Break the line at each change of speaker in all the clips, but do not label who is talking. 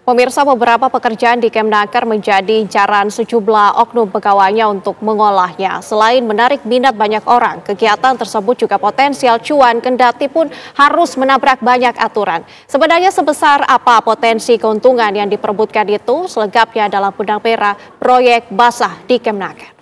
Pemirsa, beberapa pekerjaan di Kemnaker menjadi incaran sejumlah oknum pegawainya untuk mengolahnya. Selain menarik minat banyak orang, kegiatan tersebut juga potensial cuan kendati pun harus menabrak banyak aturan. Sebenarnya sebesar apa potensi keuntungan yang diperebutkan itu? Selengkapnya dalam benang merah proyek basah di Kemnaker.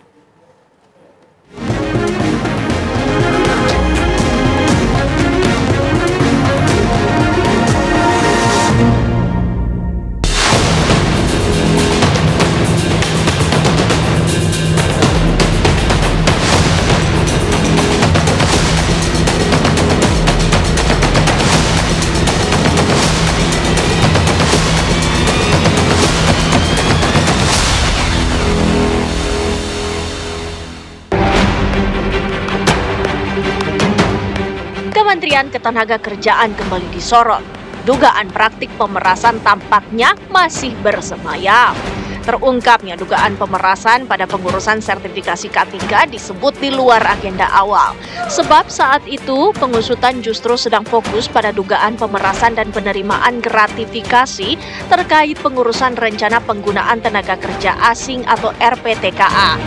Kementerian Ketenagakerjaan kembali disorot. Dugaan praktik pemerasan tampaknya masih bersemayam. Terungkapnya dugaan pemerasan pada pengurusan sertifikasi K3 disebut di luar agenda awal. Sebab saat itu pengusutan justru sedang fokus pada dugaan pemerasan dan penerimaan gratifikasi terkait pengurusan rencana penggunaan tenaga kerja asing atau RPTKA.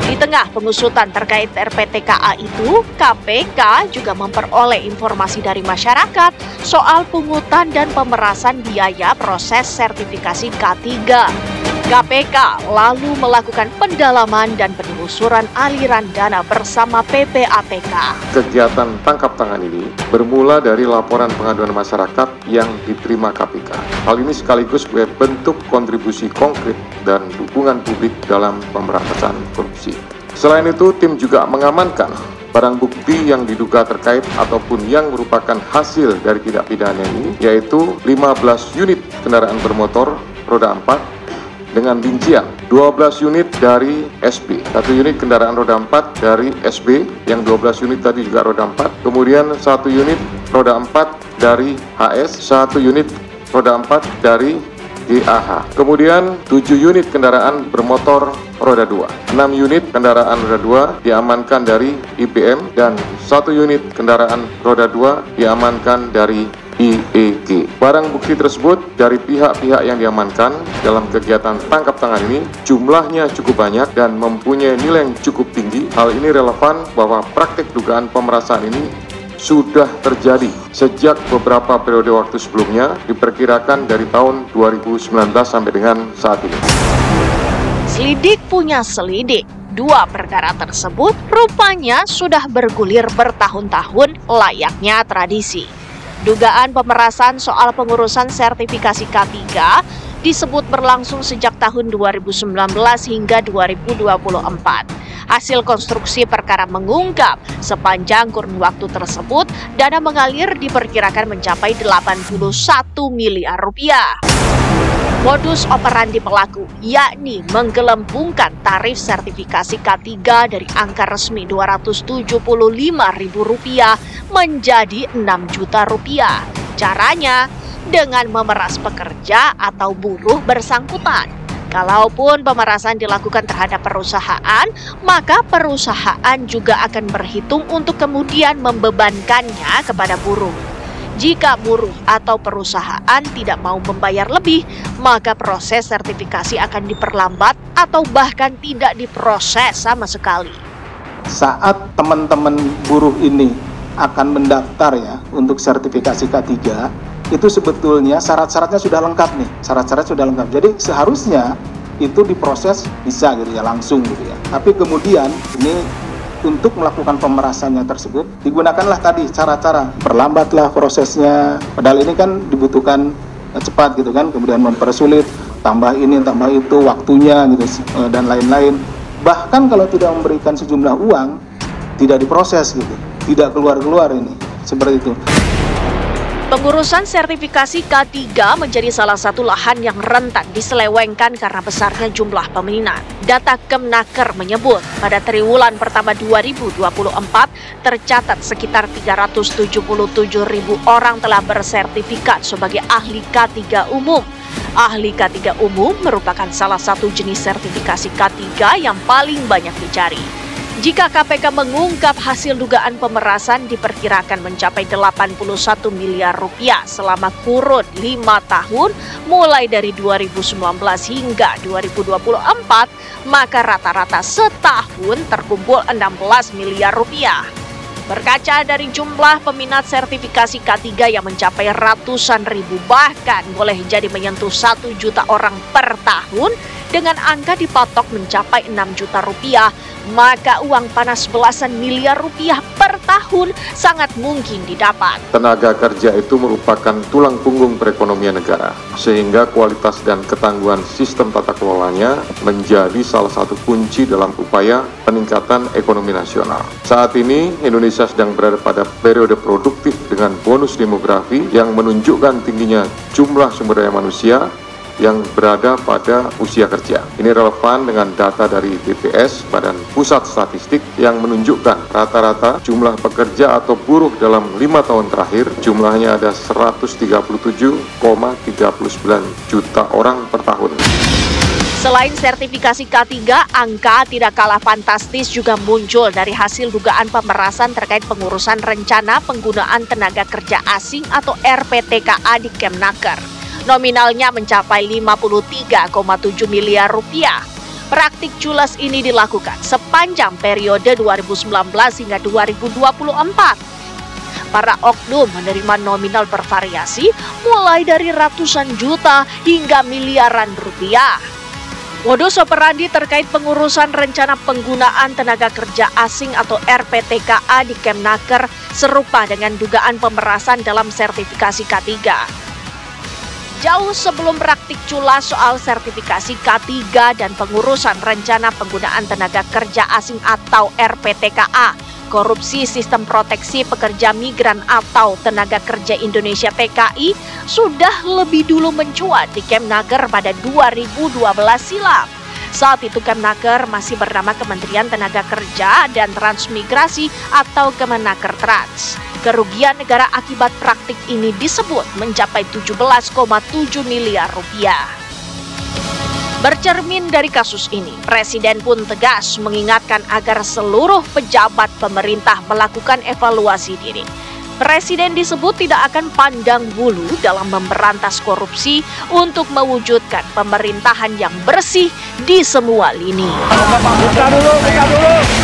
Di tengah pengusutan terkait RPTKA itu, KPK juga memperoleh informasi dari masyarakat soal pungutan dan pemerasan biaya proses sertifikasi K3. KPK lalu melakukan pendalaman dan penelusuran aliran dana bersama PPATK.
Kegiatan tangkap tangan ini bermula dari laporan pengaduan masyarakat yang diterima KPK. Hal ini sekaligus sebagai bentuk kontribusi konkret dan dukungan publik dalam pemberantasan korupsi. Selain itu, tim juga mengamankan barang bukti yang diduga terkait ataupun yang merupakan hasil dari tindak pidana ini, yaitu 15 unit kendaraan bermotor roda 4 dengan rincian 12 unit dari SB, 1 unit kendaraan roda 4 dari SB, yang 12 unit tadi juga roda 4, kemudian 1 unit roda 4 dari HS, 1 unit roda 4 dari GAH, kemudian 7 unit kendaraan bermotor roda 2, 6 unit kendaraan roda 2 diamankan dari IBM, dan 1 unit kendaraan roda 2 diamankan dari IEG. Barang bukti tersebut dari pihak-pihak yang diamankan dalam kegiatan tangkap tangan ini jumlahnya cukup banyak dan mempunyai nilai yang cukup tinggi. Hal ini relevan bahwa praktik dugaan pemerasan ini sudah terjadi sejak beberapa periode waktu sebelumnya, diperkirakan dari tahun 2019 sampai dengan saat ini.
Selidik punya selidik. Dua perkara tersebut rupanya sudah bergulir bertahun-tahun layaknya tradisi. Dugaan pemerasan soal pengurusan sertifikasi K3 disebut berlangsung sejak tahun 2019 hingga 2024. Hasil konstruksi perkara mengungkap sepanjang kurun waktu tersebut dana mengalir diperkirakan mencapai 81 miliar rupiah. Modus operandi pelaku yakni menggelembungkan tarif sertifikasi K3 dari angka resmi Rp275.000 menjadi Rp6 juta. Caranya dengan memeras pekerja atau buruh bersangkutan. Kalaupun pemerasan dilakukan terhadap perusahaan, maka perusahaan juga akan berhitung untuk kemudian membebankannya kepada buruh. Jika buruh atau perusahaan tidak mau membayar lebih, maka proses sertifikasi akan diperlambat atau bahkan tidak diproses sama sekali.
Saat teman-teman buruh ini akan mendaftar ya untuk sertifikasi K3, itu sebetulnya syarat-syaratnya sudah lengkap nih. Syarat-syarat sudah lengkap. Jadi seharusnya itu diproses bisa gitu ya, langsung gitu ya. Tapi kemudian ini untuk melakukan pemerasannya tersebut digunakanlah tadi cara-cara perlambatlah prosesnya, padahal ini kan dibutuhkan cepat gitu kan, kemudian mempersulit, tambah ini tambah itu waktunya gitu dan lain-lain. Bahkan kalau tidak memberikan sejumlah uang tidak diproses gitu, tidak keluar-keluar ini seperti itu.
Pengurusan sertifikasi K3 menjadi salah satu lahan yang rentan diselewengkan karena besarnya jumlah peminat. Data Kemnaker menyebut pada triwulan pertama 2024 tercatat sekitar 377.000 orang telah bersertifikat sebagai ahli K3 umum. Ahli K3 umum merupakan salah satu jenis sertifikasi K3 yang paling banyak dicari. Jika KPK mengungkap hasil dugaan pemerasan diperkirakan mencapai 81 miliar rupiah selama kurun 5 tahun mulai dari 2019 hingga 2024, maka rata-rata setahun terkumpul 16 miliar rupiah. Berkaca dari jumlah peminat sertifikasi K3 yang mencapai ratusan ribu, bahkan boleh jadi menyentuh 1 juta orang per tahun, dengan angka dipatok mencapai 6 juta rupiah, maka uang panas belasan miliar rupiah per tahun sangat mungkin didapat.
Tenaga kerja itu merupakan tulang punggung perekonomian negara, sehingga kualitas dan ketangguhan sistem tata kelolanya menjadi salah satu kunci dalam upaya peningkatan ekonomi nasional. Saat ini, Indonesia sedang berada pada periode produktif dengan bonus demografi yang menunjukkan tingginya jumlah sumber daya manusia yang berada pada usia kerja. Ini relevan dengan data dari BPS, Badan Pusat Statistik, yang menunjukkan rata-rata jumlah pekerja atau buruh dalam 5 tahun terakhir jumlahnya ada 137,39 juta orang per tahun.
Selain sertifikasi K3, angka tidak kalah fantastis juga muncul dari hasil dugaan pemerasan terkait pengurusan rencana penggunaan tenaga kerja asing atau RPTKA di Kemnaker. Nominalnya mencapai 53,7 miliar rupiah. Praktik culas ini dilakukan sepanjang periode 2019 hingga 2024. Para oknum menerima nominal bervariasi mulai dari ratusan juta hingga miliaran rupiah. Modus operandi terkait pengurusan rencana penggunaan tenaga kerja asing atau RPTKA di Kemnaker serupa dengan dugaan pemerasan dalam sertifikasi K3. Jauh sebelum praktik culas soal sertifikasi K3 dan pengurusan rencana penggunaan tenaga kerja asing atau RPTKA, korupsi sistem proteksi pekerja migran atau tenaga kerja Indonesia TKI sudah lebih dulu mencuat di Kemnaker pada 2012 silam. Saat itu Kemnaker masih bernama Kementerian Tenaga Kerja dan Transmigrasi atau Kemenaker Trans. Kerugian negara akibat praktik ini disebut mencapai 17,7 miliar rupiah. Bercermin dari kasus ini, Presiden pun tegas mengingatkan agar seluruh pejabat pemerintah melakukan evaluasi diri. Presiden disebut tidak akan pandang bulu dalam memberantas korupsi untuk mewujudkan pemerintahan yang bersih di semua lini.
Buka dulu.